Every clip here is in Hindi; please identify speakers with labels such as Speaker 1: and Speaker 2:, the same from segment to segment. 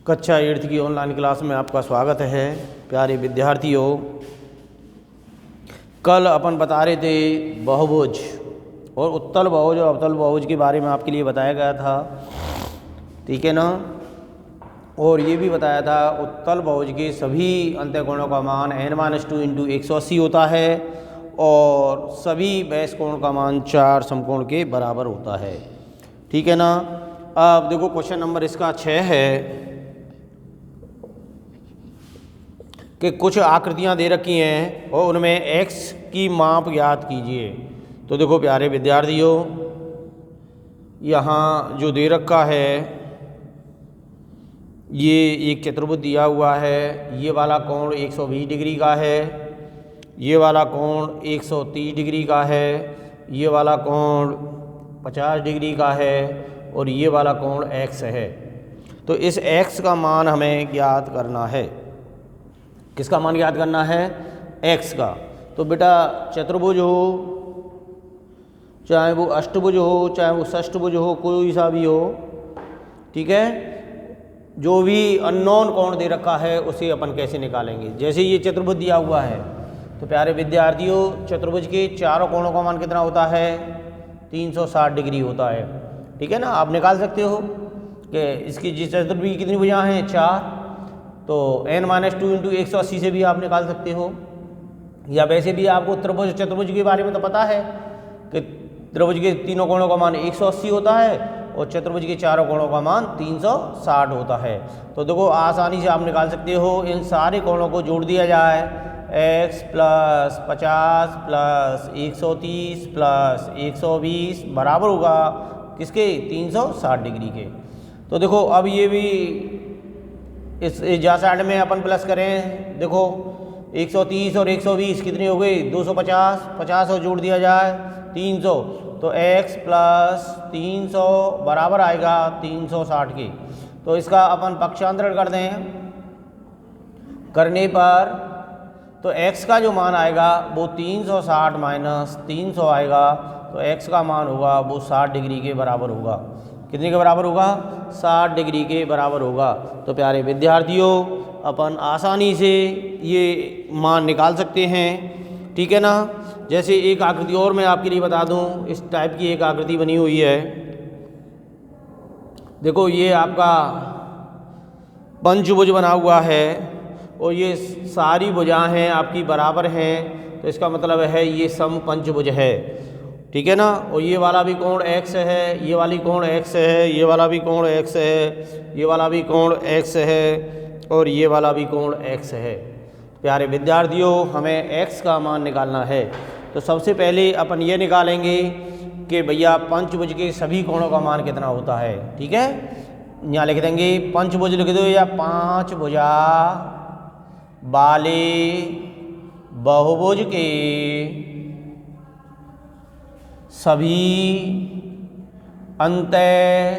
Speaker 1: कक्षा 8th की ऑनलाइन क्लास में आपका स्वागत है। प्यारे विद्यार्थियों, कल अपन बता रहे थे बहुभुज और उत्तल बहुभुज और अवतल बहुभुज के बारे में आपके लिए बताया गया था, ठीक है ना। और ये भी बताया था उत्तल बहुभुज के सभी अंत्यकोणों का मान n-2 इंटू 180 होता है और सभी बैस कोण का मान 4 समकोण के बराबर होता है, ठीक है ना। अब देखो क्वेश्चन नंबर इसका 6 है कि कुछ आकृतियां दे रखी हैं और उनमें x की माप ज्ञात कीजिए। तो देखो प्यारे विद्यार्थियों, यहाँ जो दे रखा है ये एक चतुर्भुज दिया हुआ है। ये वाला कोण 120 डिग्री का है, ये वाला कोण 130 डिग्री का है, ये वाला कोण 50 डिग्री का है और ये वाला कोण x है। तो इस x का मान हमें ज्ञात करना है। किसका मान ज्ञात करना है? x का। तो बेटा चतुर्भुज हो, चाहे वो अष्टभुज हो, चाहे वो षष्ठभुज हो, कोई सा भी हो, ठीक है, जो भी अननोन कोण दे रखा है उसे अपन कैसे निकालेंगे। जैसे ये चतुर्भुज दिया हुआ है तो प्यारे विद्यार्थियों, चतुर्भुज के चारों कोणों का मान कितना होता है? 360 डिग्री होता है, ठीक है ना। आप निकाल सकते हो कि इसकी जिस चतुर्भुज की कितनी भुजाएं हैं? 4। तो n-2 इंटू 180 से भी आप निकाल सकते हो, या वैसे भी आपको त्रिभुज चतुर्भुज के बारे में तो पता है कि त्रिभुज के तीनों कोणों का मान 180 होता है और चतुर्भुज के चारों कोणों का मान 360 होता है। तो देखो आसानी से आप निकाल सकते हो। इन सारे कोणों को जोड़ दिया जाए, x प्लस 50 प्लस 130 प्लस 120 बराबर होगा किसके? 360 डिग्री के। तो देखो अब ये भी इस जा साइड में अपन प्लस करें, देखो 130 और 120 कितनी हो गई? 250, 50 और जोड़ दिया जाए 300, तो x प्लस 300 बराबर आएगा 360 के। तो इसका अपन पक्षांतरण कर दें, करने पर तो x का जो मान आएगा वो 360 माइनस 300 आएगा। तो x का मान होगा वो 60 डिग्री के बराबर होगा। कितने के बराबर होगा? 60 डिग्री के बराबर होगा। तो प्यारे विद्यार्थियों, अपन आसानी से ये मान निकाल सकते हैं, ठीक है ना। जैसे एक आकृति और मैं आपके लिए बता दूं, इस टाइप की एक आकृति बनी हुई है। देखो ये आपका पंचभुज बना हुआ है और ये सारी भुजाएं हैं आपकी बराबर हैं, तो इसका मतलब है ये समपंचभुज है, ठीक है ना। और ये वाला भी कोण x है, ये वाली कोण x है, ये वाला भी कोण x है, ये वाला भी कोण x है और ये वाला भी कोण x है। प्यारे विद्यार्थियों, हमें x का मान निकालना है। तो सबसे पहले अपन ये निकालेंगे कि भैया पंचभुज के सभी कोणों का मान कितना होता है, ठीक है। यहाँ लिख देंगे पंचभुज लिख दो, या 5 भुजा वाले बहुभुज के सभी अंतः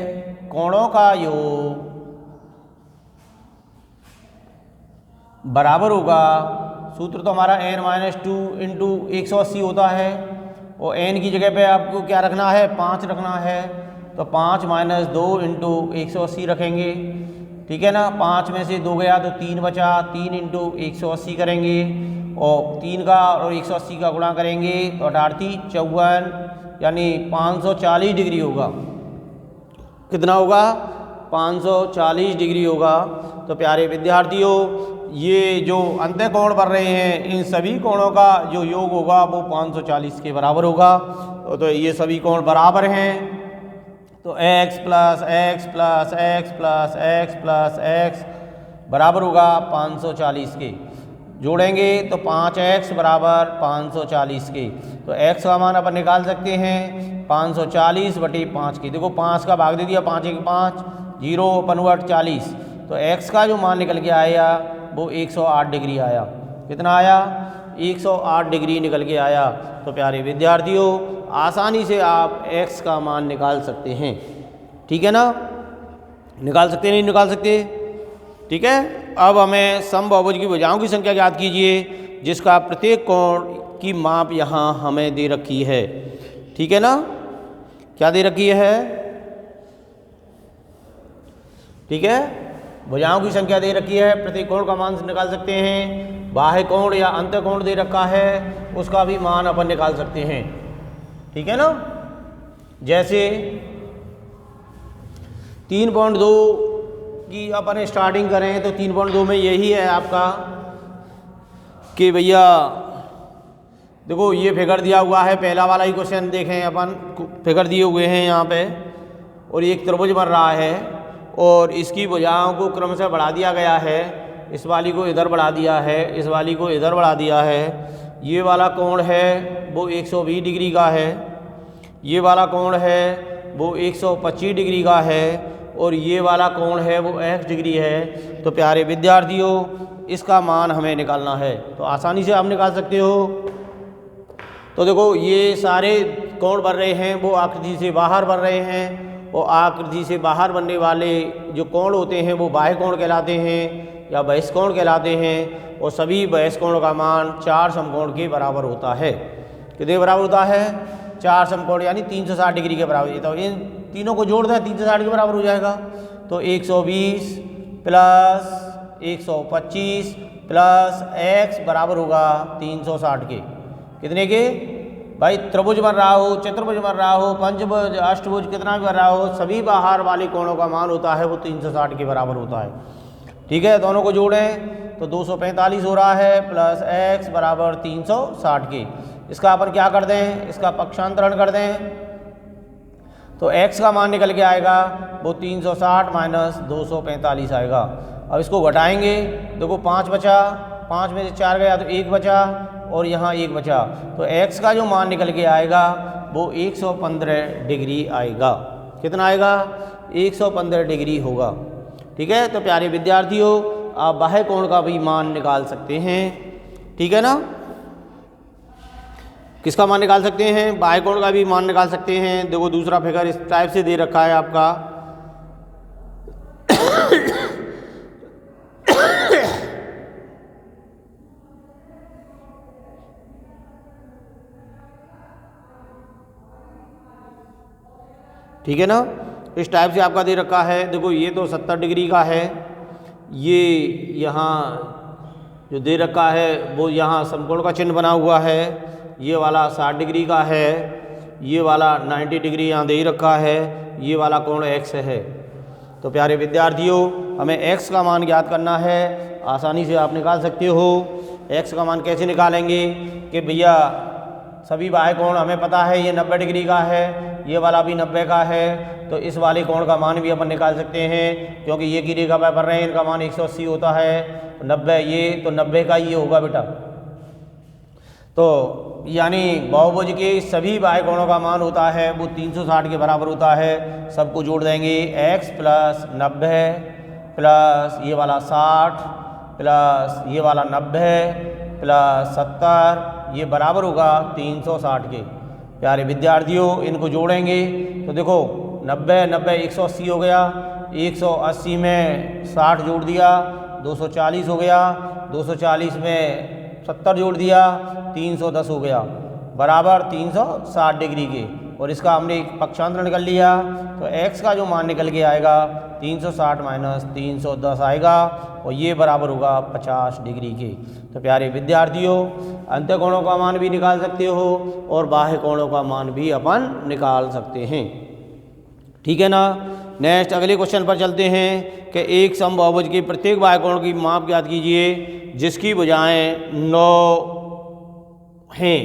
Speaker 1: कोणों का योग बराबर होगा। सूत्र तो हमारा n-2 इंटू 180 होता है और n की जगह पे आपको क्या रखना है? 5 रखना है। तो 5 माइनस 2 इंटू 180 रखेंगे, ठीक है ना। 5 में से 2 गया तो 3 बचा, 3 इंटू 180 करेंगे और 3 का और 180 का गुणा करेंगे तो 88 54 यानी 540 डिग्री होगा। कितना होगा? 540 डिग्री होगा। तो प्यारे विद्यार्थियों, ये जो अंत्यकोण बन रहे हैं इन सभी कोणों का जो योग होगा वो 540 के बराबर होगा। तो ये सभी कोण बराबर हैं। तो x plus x plus x plus x plus x बराबर होगा 540 के। जोड़ेंगे तो 5x बराबर 540 के। तो x का मान अपन निकाल सकते हैं 540 बटे 5 के। देखो 5 का भाग दे दिया, 5 1 5, 0 50 40। तो x का जो मान निकल के आया वो 108 डिग्री आया। कितना आया? 108 डिग्री निकल के आया। तो प्यारे विद्यार्थियों, आसानी से आप x का मान निकाल सकते हैं, ठीक है ना। निकाल सकते नहीं निकाल सकते, ठीक है। अब हमें समबाहुभुज की भुजाओं की संख्या ज्ञात कीजिए जिसका प्रत्येक कोण की माप यहाँ हमें दे रखी है, ठीक है ना। क्या दे रखी है? ठीक है, भुजाओं की संख्या दे रखी है, प्रत्येक कोण का मान निकाल सकते हैं। बाह्य कोण या अंत कोण दे रखा है, उसका भी मान अपन निकाल सकते हैं। ठीक है ना। जैसे 3.2 की अपन स्टार्टिंग करें तो 3.2 में यही है आपका कि भैया देखो ये फिगर दिया हुआ है, पहला वाला ही क्वेश्चन देखें अपन, फिगर दिए हुए हैं यहाँ पे, और एक त्रिभुज बन रहा है और इसकी भुजाओं को क्रमशः बढ़ा दिया गया है। इस वाली को इधर बढ़ा दिया है, इस वाली को इधर बढ़ा दिया है। ये वाला कोण है वो 120 डिग्री का है, ये वाला कोण है वो 125 डिग्री का है, और ये वाला कोण है वो x डिग्री है। तो प्यारे विद्यार्थियों, इसका मान हमें निकालना है, तो आसानी से आप निकाल सकते हो। तो देखो ये सारे कोण बन रहे हैं वो आकृति से बाहर बन रहे हैं, और आकृति से बाहर बनने वाले जो कोण होते हैं वो बाह्य कोण कहलाते हैं या बहिष्कोण कहलाते हैं, और सभी बहिष्कोण का मान 4 समकोण के बराबर होता है। कितने बराबर होता है? 4 समकोण, यानी 360 डिग्री के बराबर। तो इन तीनों को जोड़ दें 360 के बराबर हो जाएगा। तो 120 प्लस 125 प्लस x बराबर होगा 360 के। कितने के भाई? त्रिभुज बन रहा हो, चतुर्भुज बन रहा हो, पंचभुज, अष्टभुज, कितना भी बन रहा हो, सभी बाहर वाले कोणों का मान होता है वो 360 के बराबर होता है। ठीक है, दोनों को जोड़ें तो 245 हो रहा है, प्लस x बराबर 360 के। इसका अपन क्या कर दें? इसका पक्षांतरण कर दें तो x का मान निकल के आएगा वो 360 माइनस 245 आएगा। अब इसको घटाएंगे, देखो 5 बचा, 5 में से 4 गया तो 1 बचा, और यहाँ 1 बचा, तो x का जो मान निकल के आएगा वो 115 डिग्री आएगा। कितना आएगा? 115 डिग्री होगा। ठीक है, तो प्यारे विद्यार्थियों, आप बाह्य कोण का भी मान निकाल सकते हैं। ठीक है ना। किसका मान निकाल सकते हैं? बाह्य कोण का भी मान निकाल सकते हैं। देखो दूसरा फिगर इस टाइप से दे रखा है आपका। ठीक है ना, इस टाइप से आपका दे रखा है। देखो ये तो 70 डिग्री का है, ये यहाँ जो दे रखा है वो यहाँ समकोण का चिन्ह बना हुआ है, ये वाला 60 डिग्री का है, ये वाला 90 डिग्री यहाँ दे रखा है, ये वाला कोण x है। तो प्यारे विद्यार्थियों, हमें x का मान ज्ञात करना है, आसानी से आप निकाल सकते हो। x का मान कैसे निकालेंगे कि भैया सभी बाह्य कोण हमें पता है, ये 90 डिग्री का है, ये वाला भी 90 का है, तो इस वाले कोण का मान भी अपन निकाल सकते हैं, क्योंकि ये की रेखा पर रहे हैं, इनका मान 180 होता है, 90 ये, तो 90 का ये होगा बेटा। तो यानी बहुभुज के सभी बाह्य कोणों का मान होता है वो 360 के बराबर होता है। सबको जोड़ देंगे, x प्लस 90 प्लस ये वाला 60 प्लस ये वाला 90 प्लस 70, ये बराबर होगा 360 के। प्यारे विद्यार्थियों, इनको जोड़ेंगे तो देखो 90 90 180 हो गया, 180 में 60 जोड़ दिया 240 हो गया, 240 में 70 जोड़ दिया 310 हो गया, बराबर 360 डिग्री के। और इसका हमने एक पक्षांतरण कर लिया तो x का जो मान निकल के आएगा 360 माइनस 310 आएगा, और ये बराबर होगा 50 डिग्री के। तो प्यारे विद्यार्थियों, अंतःकोणों का मान भी निकाल सकते हो और बाह्य कोणों का मान भी अपन निकाल सकते हैं। ठीक है ना। नेक्स्ट अगले क्वेश्चन पर चलते हैं कि एक समबाहुभुज के प्रत्येक बाह्य कोण की माप ज्ञात कीजिए जिसकी भुजाएं 9 हैं।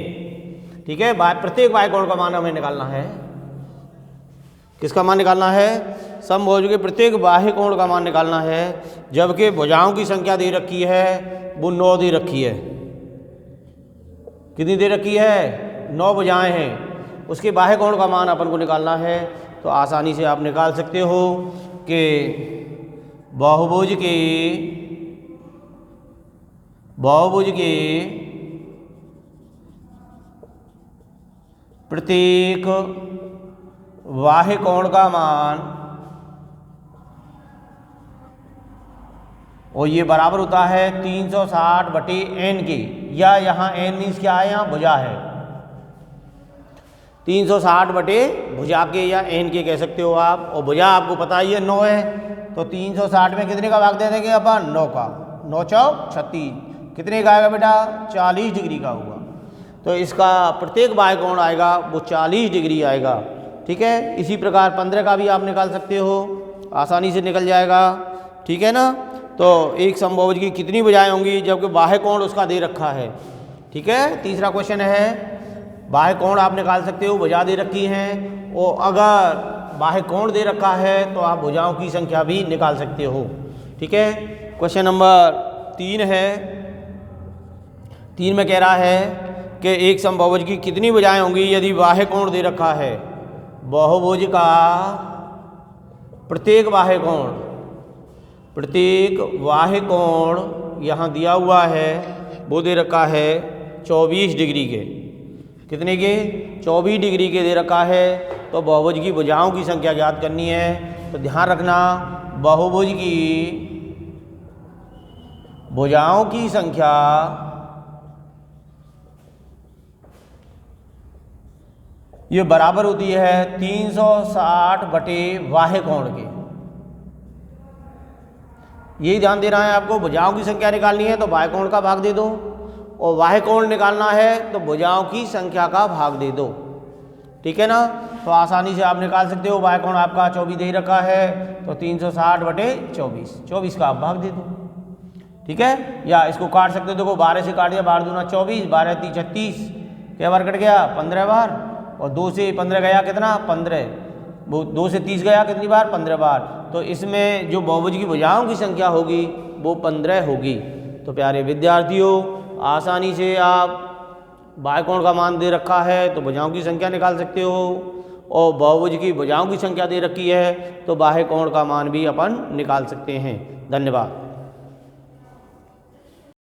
Speaker 1: ठीक है, प्रत्येक बाह्य कोण का मान हमें निकालना है। किसका मान निकालना है? समबाहुभुज के प्रत्येक बाह्य कोण का मान निकालना है, जबकि भुजाओं की संख्या दे रखी है वो 9 दे रखी है। कितनी दे रखी है? 9 भुजाएं हैं, उसके बाह्य कोण का मान अपन को निकालना है। तो आसानी से आप निकाल सकते हो कि बहुभुज के प्रत्येक बाह्य कोण का मान, और ये बराबर होता है 360 बटे n के, या यहाँ n मीन्स क्या है? यहाँ भुजा है। 360 बटे भुजा के या एन के कह सकते हो आप, और भुजा आपको पता ही है 9 है, तो 360 में कितने का भाग दे देंगे अपन, 9 का, 9 चौक 36, कितने का आएगा बेटा, 40 डिग्री का होगा। तो इसका प्रत्येक बाह्य कोण आएगा वो 40 डिग्री आएगा। ठीक है, इसी प्रकार 15 का भी आप निकाल सकते हो, आसानी से निकल जाएगा। ठीक है ना। तो एक समबाहुभुज की कितनी भुजाएं होंगी जबकि बाह्य कोण उसका दे रखा है। ठीक है, तीसरा क्वेश्चन है, बाह्य कोण आप निकाल सकते हो, भुजा दे रखी हैं, और अगर बाह्य कोण दे रखा है तो आप भुजाओं की संख्या भी निकाल सकते हो। ठीक है, क्वेश्चन नंबर 3 है। 3 में कह रहा है कि एक समबाहुभुज की कितनी भुजाएं होंगी यदि बाह्य कोण दे रखा है। बहुभुज का प्रत्येक बाह्य कोण यहाँ दिया हुआ है, वो दे रखा है 24 डिग्री के, कितने के, 24 डिग्री के दे रखा है। तो बहुभुज की भुजाओं की संख्या ज्ञात करनी है। तो ध्यान रखना, बहुभुज की भुजाओं की संख्या ये बराबर होती है 360 बटे बाह्य कोण के। यही ध्यान देना है आपको, भुजाओं की संख्या निकालनी है तो बाह्य कोण का भाग दे दो, और बाह्य कोण निकालना है तो भुजाओं की संख्या का भाग दे दो। ठीक है ना। तो आसानी से आप निकाल सकते हो, बाह्य कोण आपका 24 दे रखा है, तो 360 बटे 24 का आप भाग दे दो। ठीक है, या इसको काट सकते हो, देखो 12 से काट दिया, 12 दूना 24, 12 3 36, क्या बार कट गया, 15 बार, और 2 से 15 गया कितना, 15, वो 2 से 30 गया कितनी बार, 15 बार। तो इसमें जो बहुभुज की भुजाओं की संख्या होगी वो 15 होगी। तो प्यारे विद्यार्थियों, आसानी से आप बाह्य कोण का मान दे रखा है तो भुजाओं की संख्या निकाल सकते हो, और बहुभुज की भुजाओं की संख्या दे रखी है तो बाह्य कोण का मान भी अपन निकाल सकते हैं। धन्यवाद।